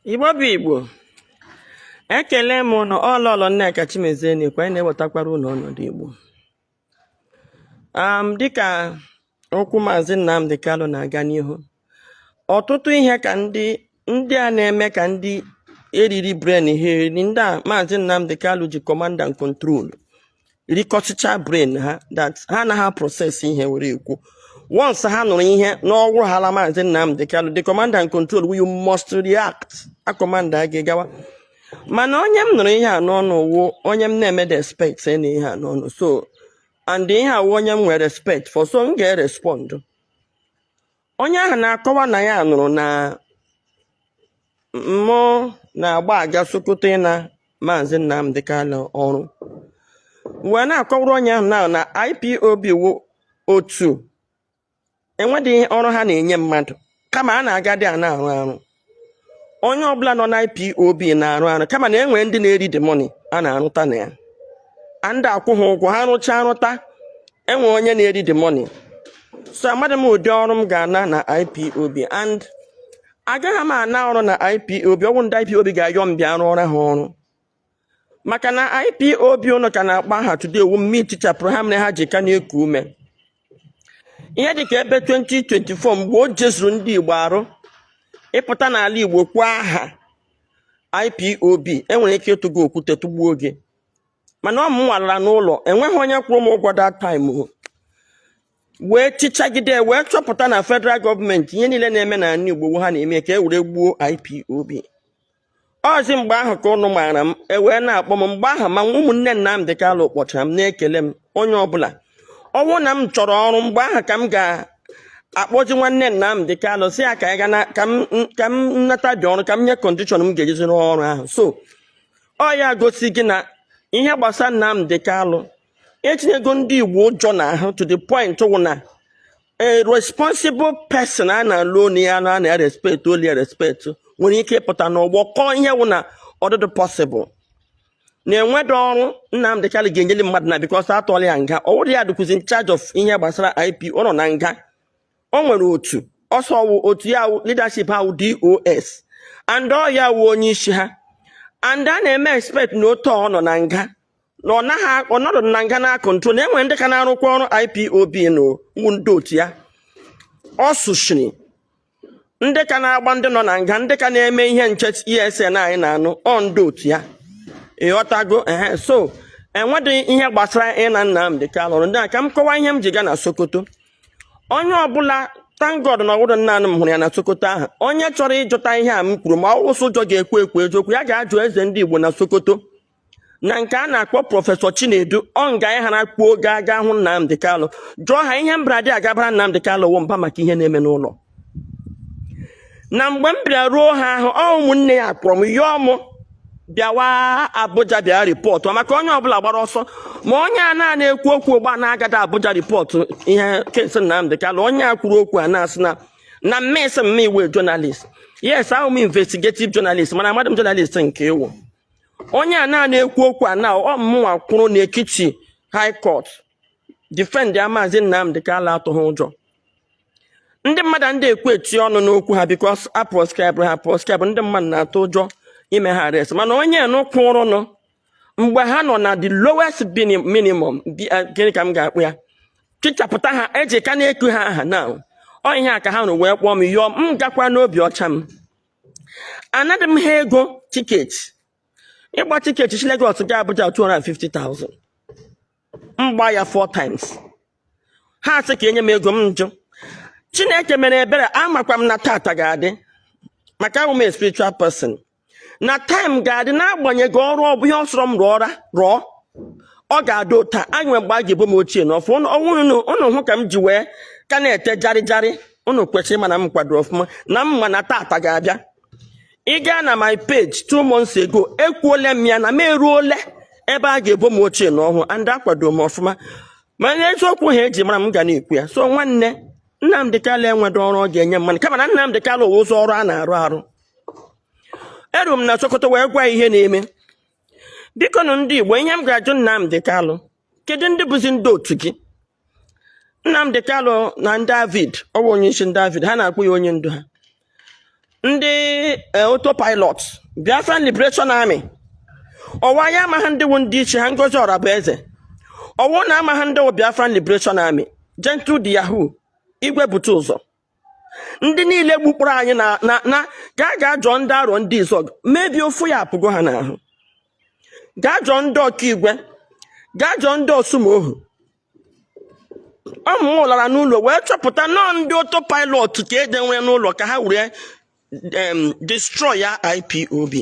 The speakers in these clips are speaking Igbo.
Igbo ekele m na Lolo Nneka Chimezie na-ekwe na-ewetakwara unu ọnọdụ Igbo. Dịka okwu Mazi Nnamdi Kanu na-aga n'ihu, ọtụtụ ihe ka ndị a na-eme ka ndị eriri brain ha eri. Ndị a Mazi Nnamdi Kanu ji command and control rikọchicha brain ha, that ha na ha process ihe were ekwu. Once ha nụrụ ihe n'ọgwụ hala Mazi Nnamdi Kanu, the command and control, you must react. A command gị gawa. Mana onye m nụrụ ihe a n'ọnụ wụ onye m na-eme respect na ihe a n'ọnụ, so and ihe a wụ onye m nwere respect for, so m ga-respond. Onye ahụ na-akọwa na ya nụrụ na mụ na-agba aga Sokoto na Mazi Nnamdi Kanu ọrụ, wee na-akọwara onye ahụ na IPOB wụ otu enwedị ọrụ ha na-enye mmadụ, kama a na-agadi a na-arụ arụ. Onye ọbụla nọ na IPOB na-arụ arụ, kama na enwe ndị na-eri the money a na-arụta na ya, ndị akwụ ha ụgwọ, ha rụcha arụta, enwe onye na-eri the money. So amadị m ụdị ọrụ m ga-ana na IPOB, and agaghị m ana ọrụ na IPOB ọgwụ ndị IPOB ga-ayọ m bịa rụọra ha ọrụ, maka na IPOB ụnụ ka na-akpa aha today wu mmiri tichapụrụ ha mere ha ji ka na-eku ume. Ihe dịka ebe 2024 mgbe o jezuru ndị Igbo arụ ịpụta n'ala Igbo kwa aha IPOB, enwere ike ịtụgo okwute tụgbuo oge, mana ọ m nwalara n'ụlọ, enweghị onye kwụrụ m ụgwọ that time wee chichagide wee chọpụta na federal gọọmenti ihe niile na-eme na ala Igbo ha na-eme ka e were gbuo IPOB. Ọzi mgbe ahụ ka ụnụ maara m, wee na-akpọ m mgbe ahụ, ma ụmụnne Nnamdi Kanu kpọchara m na-ekele m. Onye ọbụla ọnwụ na m chọrọ ọrụ mgbe ahụ ka m ga-akpọji nwanne Nnamdi Kanu si ya ka m nata dị ọrụ, ka m nye kọndishọn m ga-ejizi n'ọrụ ahụ. So ọ ya gosi gị na ihe gbasara Nnamdi Kanu etinyego ndị Igbo ụjọ n'ahụ to the point wụ na a responsible person a na-alụ onu ya na respect oli ya respect nwere ike ịpụta n'ọgbọ kọọ ihe wụ na ọdụdụ possible na-enwedo ọrụ Nnamdi Kanu ga-enyeli mmadụ na because atọọla ya nga. Ọ wụrụ ya dịkwuzi in charge of ihe gbasara IP, ọ nọ na nga. O nwere otu ọsọ wụ otu ya leadership ha wụ DOS, and ọ ya wụ onye isi ha, and a na-eme expect na otu ọ nọ na nga na ọnọdụ na nga na control na enwere ndị ka na-arụkwa ọrụ IPOB na ndị otu ya. Ọ sụchiri ndị ka na-agba ndị nọ na nga, ndị ka na-eme ihe nche ESN anyị na-anụ, ọ ndị otu ya. Ịghọtago? So enwedị ihe gbasara ịna Nnamdi Kanu. Ndị a ka m kọwaa ihe m ji ga na Sokoto. Onye ọbụla thank God na ọwụrụ nna m hụrụ ya na Sokoto ahụ, onye chọrọ ịjụta ihe a m kwuru ma ọ wụsụ ụjọ ga-ekwu eziokwu, ya ga-ajụ eze ndị Igbo na Sokoto na nke a na-akpọ prọfesọ Chinedu. Ọ nga ya hara kpuo ga hụ Nnamdi Kanu, jụọ ha ihe mbradị agabara Nnamdi Kanu wụ mba maka ihe na-eme n'ụlọ. Na mgbe m bịara ruo ha ahụ, ọ ụmụnne ya kpọrọ m yọọ m bịawa Abuja bịa ripọtụ, maka onye ọbụla gbara ọsọ, ma onye a na-ekwu okwu ụgba na-agada Abuja ripọtụ ihe kesi Nnamdi Kanu. Onye a kwuru okwu a na-asị na mmesi mme iwe journalist. Yes, ahụ m investigative journalist, mana amadị m journalist nke iwu. Onye a na-ekwu okwu a na ọmụnwa kwuru n'Ekiti High Court defend ya Mazi Nnamdi Kanu atụghị ụjọ. Ndị mmadụ ndị ekwu eti ọnụ n'okwu ha because a proscribe ha proscribe, ndị mmadụ na-atụ ụjọ ime ha arrest. Mana onye n'ụkwụrụ nọ mgbe ha nọ na the lowest minimum, gịnị ka m ga-akpụ ya, chichapụta ha eji ka na-eku ha aha na ọ ihe a ka ha nọ wee kpọọ m yọọ m gakwa n'obi ọcha m. Anaghị m ha ego tiketi, ịgba tiketi si Lagos ga Abuja 250,000, mgba ya 4 times. Ha sị ka enye m ego, m njụ. Chineke mere ebere, amakwa m na tata ga-adị, maka ahụ m a spiritual person, na time ga-adị n'agbanyeghị ọrụ ọ bụ ihe ọ sọrọ m rụọ ọ ga-adị taa. Anyị nwe mgbe a ga-ebo m ochie n'ọfụ ụnụ hụ ka m ji wee ka na-ete jarịjarị. Ụnụ kwesịrị mana m kwadoro ọfụma na mma na tata ga-abịa. Ị gaa na my page 2 months ago, ekwuole m ya na m eruole ebe a ga-ebo m ochie n'ọhụụ, and akwado m ọfụma, mana eziokwu ha eji mara m ga na-ekwu ya. So nwanne Nnamdi Kanu enwedo ọrụ ọ ga-enye mmadụ, kama na Nnamdi Kanu wụ ụzọ ọrụ a na-arụ arụ. Eru m na Sokoto wee gwa ihe na-eme. Biko nụ ndị Igbo, ihe m ga-ajụ Nnamdi Kanu, kedu ndị bụzi ndị otu gị? Nnamdi Kanu na David, ọ bụ onye isi David, ha na-akpụ ya onye ndu ha. Ndị Autopilot Biafra Liberation Army ọwa ya ama ha ndị wu ndị iche ha Ngozi Orabueze ọwụ na ama ha ndị wu Biafra Liberation Army Gentle the Yahoo Igwe bute ụzọ ndị niile gbukpụrụ anyị na ga jụọ ndị arọ ndị izog mebi ofu ya apụgo ha n'ahụ ga jụọ ndị ọkaigwe ga jụọ ndị osumohu ọmụ lara n'ụlọ wee chọpụta nọ ndị Autopilot ka edenwere n'ụlọ ka ha were destroy ya IPOB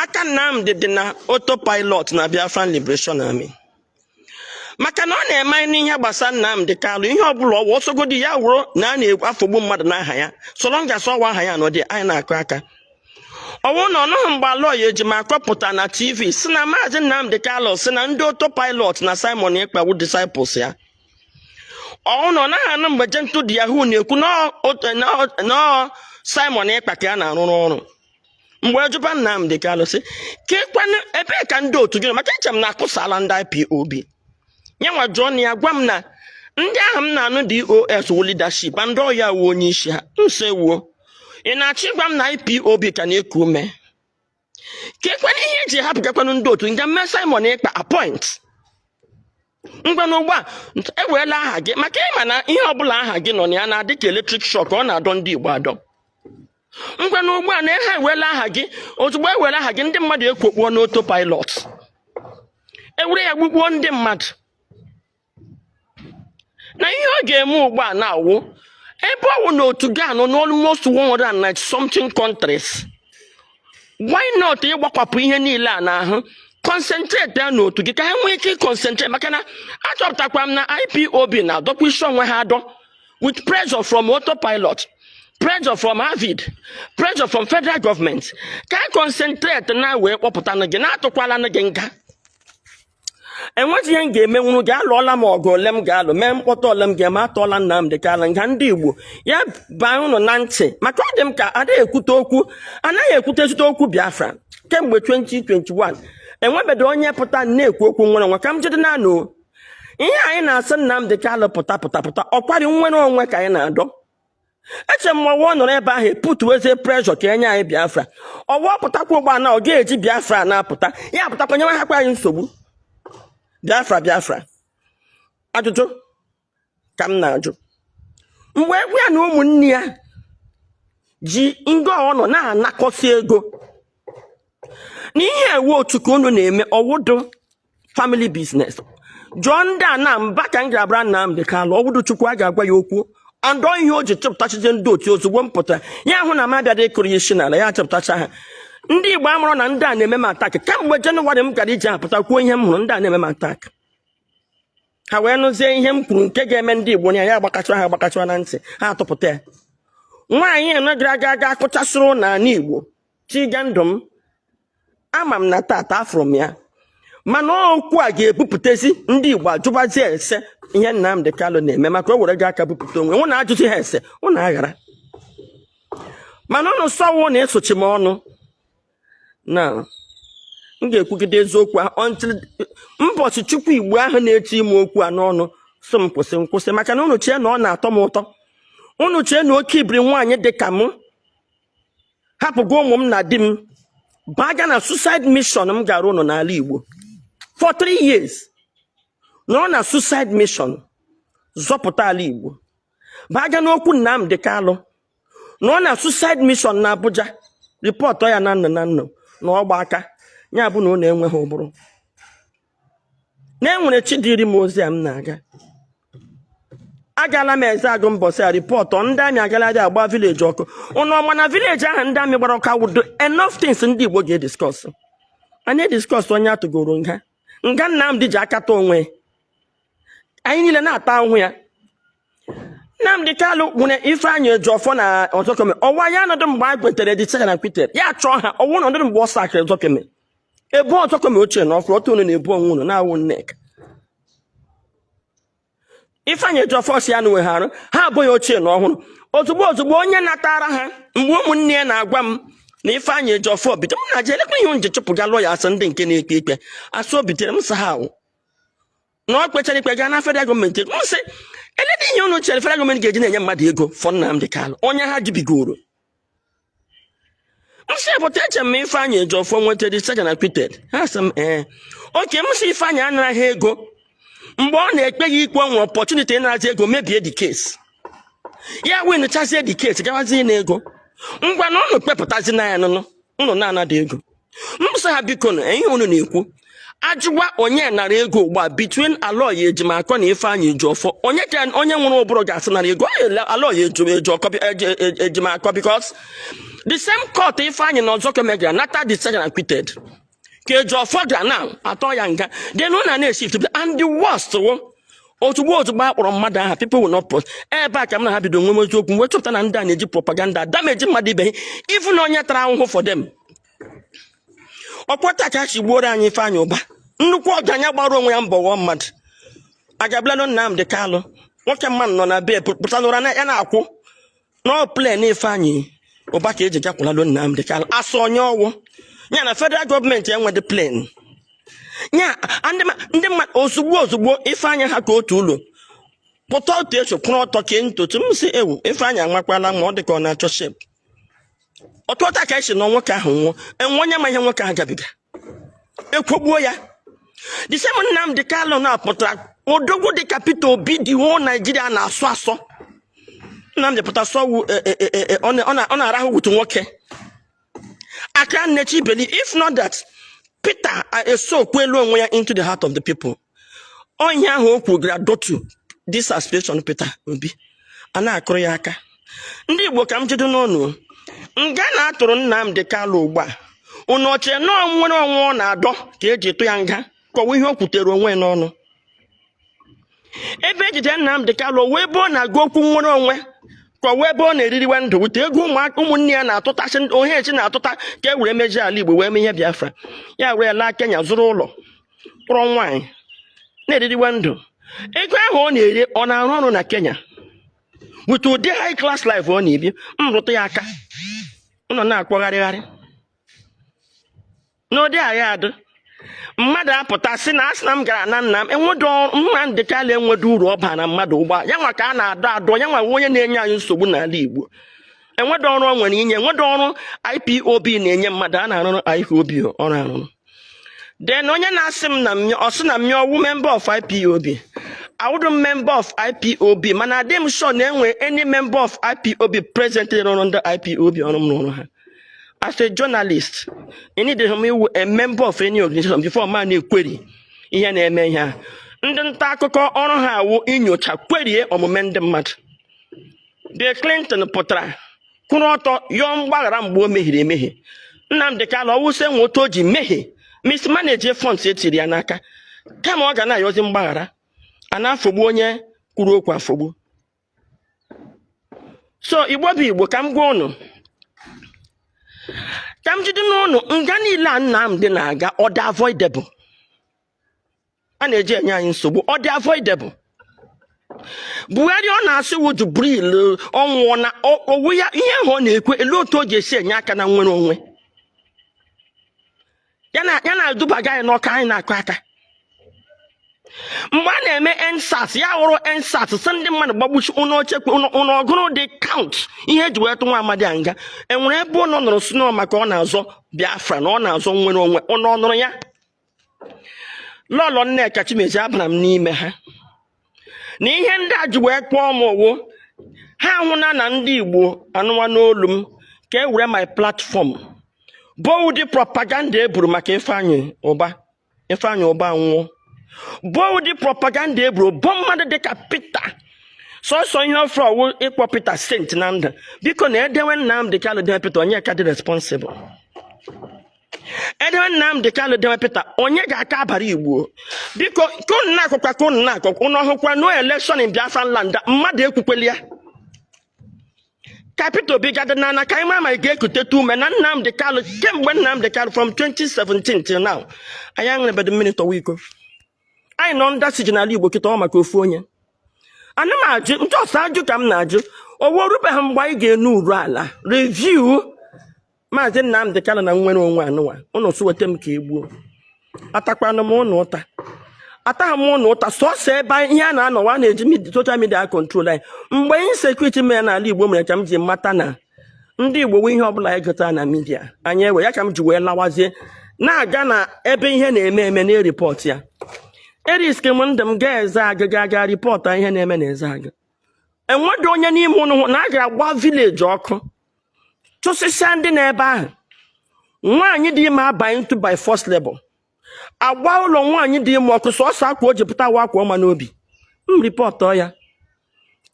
aka Nnamdi dị na Autopilot na Biafra Liberation Army maka na ọ na-eme n'ihe gbasara Nnamdi Kanu ihe ọbụla ọwa osogodi ya wụrụ na a na-afọgbu mmadụ n'aha ya sọrọ ngasị ọwa aha ya nọdị anyị na-akụ aka ọwụ na ọnụghị mgbe alọya eji ma akọpụta na TV si na Mazi Nnamdi Kanu si na ndị Autopilot na Simon Ekpawu disciples ya ọwụ na ọ naghị anụ mgbe Gentle the Yahoo na-ekwu na Simon Ekpa ka ya na-arụrụ ọrụ mgbe ejuba Nnamdi Kanu si kekwanụ ebe ka ndị otu gị maka eche m na-akụsala ndị IPOB nye nwa John ya gwa m na ndị ahụ m na-anụ DOS wu leadership ndị ọya wu onye isi ha nsewuo ị na-achọ ịgwa m na IPOB ka na-eku ume kekwana ihe eji hapụ gakwanụ ndị otu nga mme Simon Ekpa appoint ngwanụ ugbu a eweela aha gị maka ịma na ihe ọbụla aha gị nọ na ya na-adị ka eletrik shọk ọ na-adọ ndị Igbo adọ ngwanụ ugbu a na ha eweela aha gị ozugbo ewere aha gị ndị mmadụ ekwokpuo n'Autopilot ewere ya gbugbuo ndị mmadụ na ihe ọ ga-eme ugbu a na-awụ ebe ọwụ na otu gị anọ n'almost 190 something countries why not ịgbakwapụ ihe niile a n'ahụ concentrate ya n'otu gị ka ha nwee ike concentrate maka na achọpụtakwa m na IPOB na-adọkwa isi onwe ha adọ with pressure from Autopilot pressure from Avid pressure from federal government ka ha concentrate na wee kpọpụtanụ gị na-atụkwala gị nga enweghị ihe m ga-emenwuru gị alụọla m ọgụ ole m ga-alụ mee mkpọta ole m ga-eme atọọla Nnamdi Kanu nga ndị Igbo ya baa unu na ntị maka ọ dị m ka anaghị ekwutezite okwu Biafra kemgbe 2021 enwebedo onye pụta na-ekwu okwu nwere onwe ka m jide na-anụ ihe anyị na-asị Nnamdi Kanu pụta ọkwari nwere onwe ka anyị na-adọ eche m ọwụ nọrọ ebe ahụ eputuweze pressure ka enye anyị Biafra ọwụ pụtakwa ụgbọ na ọ ga-eji Biafra na-apụta ya apụtakwa nye ha kwa anyị nsogbu Biafra ajụjụ ka m na-ajụ mgbe egwu ya na ụmụnne ya ji ngo ọnọ na-anakọsi ego n'ihe ewu otu ka unu na-eme ọwụdụ family business jụọ ndị a na mba ka m ga-abara Nnamdi Kanu ọwụdụ Chukwu a ga-agwa ya okwu andọ ihe o ji chepụtachize ndị otu ozugbo m pụtara ya hụ na m abịada ịkụrụ ya isi n'ala ya chepụtacha ha ndị Igbo amụrụ na ndị a na-eme m atak kamgbe Jenụwarị m gara iji apụta kwuo ihe m hụrụ ndị a na-eme m atak ha wee nụzie ihe m kwuru nke ga-eme ndị Igbo ya agbakachara na ntị ha atụpụta ya nwaanyị eno gara aga akụchasịrụ n'ala Igbo chiga ndụ m ama m na tata afụrụ m ya mana okwu a ga-ebupụtezi ndị Igbo ajụbazie ese ihe Nnamdi Kanu na-eme maka o were gị aka bupụta onwe na ajụzi ha ese ụnụ aghara mana ụnụ sọwụ na esochi m ọnụ na m ga-ekwugide eziokwu ahụ until mbọchị Chukwu Igbo ahụ na-eti ime okwu a n'ọnụ so m kwụsị maka na unu chee na ọ na-atọ m ụtọ unu chee na oke ibiri nwaanyị dị ka m hapụgo ụmụ m na di m baga na suicide mission m gara ụnụ n'ala Igbo for 3 years nọ na suicide mission zọpụta ala Igbo baga n'okwu Nnamdi Kanu nọ na suicide mission na Abuja ripọtụ ya na nnụ na ọgba aka ya bụ na ọ na-enweghị ụbụrụ na-enwere chidiri m ozi a m na-aga agala m eze agụ mbọsị a ripọtụ ndị amị agala dị agba vileji ọkụ ụnụ ọma na vileji ahụ ndị amị gbara ọka wudo enough things ndị Igbo ga-ediskọs anyị ediskọs onye atụgoro nga Nnamdi ji akata onwe anyị niile na-ata ahụhụ ya Nnamdi Kanu nwere Ifeanyị Ejiofor na Ọzọkeme ọwa ya nọdụ mgbe a gwetere dị na kwitere ya chọọ ha ọwụ nọdụ mgbe ọ sakịrị Ọzọkeme ebu Ọzọkeme ochie na ọfụrụ otu unu na-ebu onwe unu na-awụ Nneka Ifeanyị Ejiofor si ya na wegharụ ha abụghị ochie na ọhụrụ ozugbo onye natara ha mgbe ụmụnne ya na-agwa m na Ifeanyị Ejiofor bido m na-aje elekwa ihe nje chụpụga lọya asị ndị nke na-ekpe ikpe asị o bitere m sa ha awụ na ọ kpechara ikpe gaa na federal gọọmenti m sị elede ihe unu chere federal gọọmenti ga-eji na-enye mmadụ ego for Nnamdi Kanu onye ha jibigoro say, but tell me if I job for what the second acquitted. Has some okay, must see if I am here go. Mbon equal opportunity and I go maybe the case. Yeah, when the chance the case, I was in ego. No pepper no nana de ego. Musa have become a unique. Ajwa onye na ego gba between aloy ejimako na ifeanyi jo for onye kan onye nwere oboro gas na ego aloy ejo copy ejimako because the same court ifeanyi na ozo kemega nata the second acquitted ke jo for now ato yanga they no na shift and the worst otugbo akpọrọ mmadụ aha people will not post ebe aka m na ha bido nwe okwu we chọpụta na ndị a na-eji propaganda damage mmadụ ibe even onye tara ahụhụ for them. Ọkpọta ka chi gboro anyị Ifeanyi Ụba nnukwu ọganya gbara onwe ya mbọ mmadụ agablano Nnamdi Kanu nwoke mmadụ nọ na be pụta n'ụra na ya na-akwụ no plan Ifeanyi Ụba ka eji gakwulalo Nnamdi Kanu asọ onye ọwụ ya na federal government enwede plan nya ndị mmadụ ozugbo Ifeanyi ha ka otu ụlọ pụta otu echo kwụrụ ọtọ ke ntotu m si ewu Ifeanyi amakwala ma ọ dị ka ọ na-achọ shape ọtụtụ ka esi na nwoke ahụ nwụọ enwe onye ma ihe nwoke ahụ gabiga ekwogbuo ya the same Nnamdi Kanu na-apụtara odogwu dị ka Peter Obi dị whole Nigeria na-asọ asọ Nnamdi pụta sọwu ọ na-arahụ wutu nwoke aka nnechi ibeli if not that Peter so kwelu onwe ya into the heart of the people onye ahụ o kwugara dotu this aspiration Peter Obi a na-akụrụ ya aka ndị Igbo ka m jido n'ọnụ nga na-atụrụ Nnamdi Kanu ugbu a unu oche na nwere onwe ọ na-adọ ka eji tụ ya nga kọwa ihe o kwutere onwe n'ọnụ ebe ejide Nnamdi Kanu wee bụ na agụ okwu nwere onwe kọwa ebe ọ na-eririwe ndụ wute ego ụmụnne ya na-atụtasị onye echi na-atụta ka e were meji ala Igbo wee mee ihe Biafra ya were laa Kenya zụrụ ụlọ kpọrọ nwaanyị na-eririwe ndụ ego ahụ ọ na-eri ọ na-arụ ọrụ na Kenya with ụdị high class life ọ na-ebi mrụtụ ya aka ụnọ na-akpọgharịgharị n'ụdị agha adụ mmadụ apụta sị na asị na m gara na nna m enwedo Nnamdi Kanu enwedo uru ọba na mmadụ ụgba ya nwa ka a na-adọ adọ ya nwa onye na-enye anyị nsogbu n'ala Igbo enwedo ọrụ ọ nwere inye enwedo ọrụ IPOB na-enye mmadụ a na-arụrụ IPOB ọrụ arụrụ then onye na-asị m na ọsị na mmịọ ọwụ member of IPOB awụdụ member of IPOB mana adị m sure na enwe any member of IPOB presently rụrụ ndị IPOB ọrụ m rụrụ ha. As a journalist, you need to be a member of any organization before man query. Ihe na-eme ihe a. Ndị nta akụkọ ọrụ ha awụ inyocha kwerie omume ndị mmadụ. Bill Clinton pụtara kwụrụ ọtọ yọọ mgbaghara mgbe o mehiri emehie. Nnamdi Kanu ọwụsị enwe otu o ji mehie mismanage funds etiri ya n'aka kama ọ ga na-ayọzi mgbaghara a na-afọgbu onye kwuru okwu afọgbu. So Igbo bụ Igbo ka m gwa unu ka m jide n'ụnụ nga niile a Nnamdi na-aga ọ dị avoidable a na-eji enye anyị nsogbu ọ dị avoidable. Buhari ọ na-asị wu Jubril ọnwụọ na owu ya ihe ahụ ọ na-ekwe elu otu o ji esi enye aka na nwere onwe ya na-edubaga anyị n'ọka anyị na-akụ aka mgbe a na-eme ensas ya wụrụ ensas sị ndị mmadụ gbagbuchi ụlọ ochekwa ụlọ ọgụrụ dị count ihe eji wee tụ nwa amadi a nga enwere ebe ụlọ nọrọ sino maka ọ na-azọ Biafra na ọ na-azọ nwere onwe ụlọ nụrụ ya. Lolo Nneka Chimezie abara m n'ime ha na ihe ndị a ji wee kpọọ m owo ha ahụna na ndị Igbo anụwa n'olu m ka e were my platform bụ ụdị propaganda eburu maka Ifeanyi Ụba nwụọ bụ ụdị propaganda eburu bụ mmadụ dịka Peter sọsọ ihe ọfọ ọwụ ịkpọ Peter Saint na ndụ biko na edewe Nnamdi Kanu dewe Peter onye ka dị responsible edewe Nnamdi Kanu dewe Peter onye ga-aka abara Igbo biko ka unu na-akụkwa ka unu na-akụkwa unu ọhụkwa no election in Biafra land mmadụ ekwukweli ya ka Peter Obi gada n'ana ka anyị ma ga-ekute ume na Nnamdi Kanu kemgbe Nnamdi Kanu from 2017 till now anyị aṅụrịbedo mmiri tọwa iko anyị nọ ndị asị ji n'ala Igbo kịta ọ maka ofu onye ana m ajụ nchọsa ajụ ka m na-ajụ owo rubeghị mgbe anyị ga-enu uru ala review Mazi Nnamdi Kanu na nwere onwe anụwa ụnụ sụweta m ka egbuo atakwanụ m ụnụ ụta ataghị m ụnụ ụta sọsọ ebe ihe a na-anọwa na-eji social media control anyị mgbe insecurity mere n'ala Igbo mere ka m ji mata na ndị Igbo nwe ihe ọbụla anyị gụtara na midia anyị ewe ya ka m ji wee lawazie na-aga na ebe ihe na-eme eme na ripọt ya eriski m ndụ m ga-eze agịga aga ripọta ihe na-eme na eze aga enwedị onye n'ime ụnụ na a ga-agba vileji ọkụ chụsịsịa ndị na-ebe ahụ nwaanyị dị ime abanye ntụ by force labor agba ụlọ nwaanyị dị ime ọkụ sọsọ akwa o ji pụta wa akwa ọma n'obi m ripọtọ ya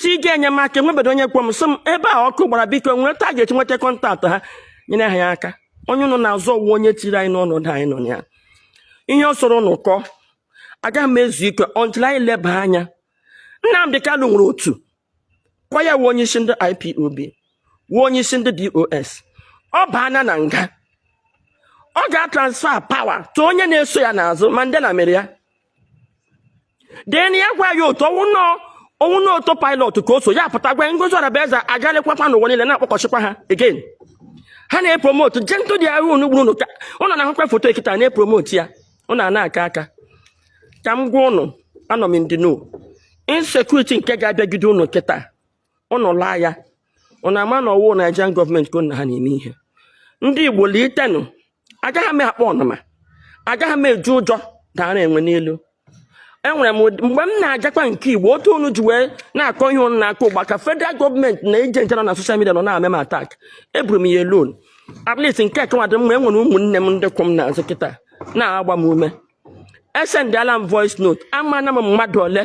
chi ga-enyemaka enwebedo onye kpọm sị m ebe a ọkụ gbara biko nweta ga-eji nweta kọntaktị ha nyere ha ya aka onye ụnụ na-azọ ụwa onye tiri anyị n'ọnọdụ anyị nọ ya ihe ọ sọrọ ụnụ kọ agaghị m ezu ike until anyị leba anya Nnamdi Kanu nwere otu kwa ya wee onye isi ndị IPOB wee onye isi ndị DOS ọ baana na nga ọ ga-transfer power to onye na-eso ya n'azụ Mandela mere ya deni ya gwa ya otu ọnwụ na Autopilot ka o so ya pụta gwa Ngozi Ọrabaeze agalịkwakwa n'ụwa niile na-akpọkọchịkwa ha again ha na-epromote jentụ dị ahụ unu gburu ka ụnọ na-ahụkwa foto ekita na-epromote ya ụnọ na-aka aka ka m gwa ụnụ anọ m ndị no insecurity nke ga-abịagide ụnụ kịta ụnụ laa ya ụnụ ama na ọwụ Nigerian gọọmenti ka ụnụ ha na-eme ihe ndị Igbo litenụ agaghị m akpọ ọnụma agaghị m eju ụjọ dara enwe n'elu enwere m mgbe m na-agakwa nke Igbo otu unu ji wee na-akọ ihe ụnụ na-akọ ụgba ka federal gọọmenti na ejenti nọ na soshal midia nọ na-ame m atak eburu m ya alone at least nke kwadị m enwere ụmụnne m ndị kwụ m n'azụ kịta na-agba m ume esendịala m voice note amana m mmadụ ole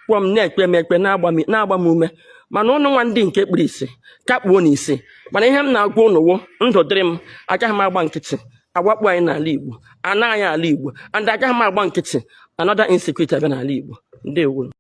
kwụọ m na-ekpe m ekpe na-agba m ume mana ụnụ nwa ndị nke kpuru isi kakpuo n'isi mana ihe m na-agwa ụnụ wo ndụ dịrị m agaghị m agba nkịtị agbakpụ anyị n'ala Igbo ana anyị ala Igbo and agaghị m agba nkịtị another insecurity abịa n'ala Igbo ndewo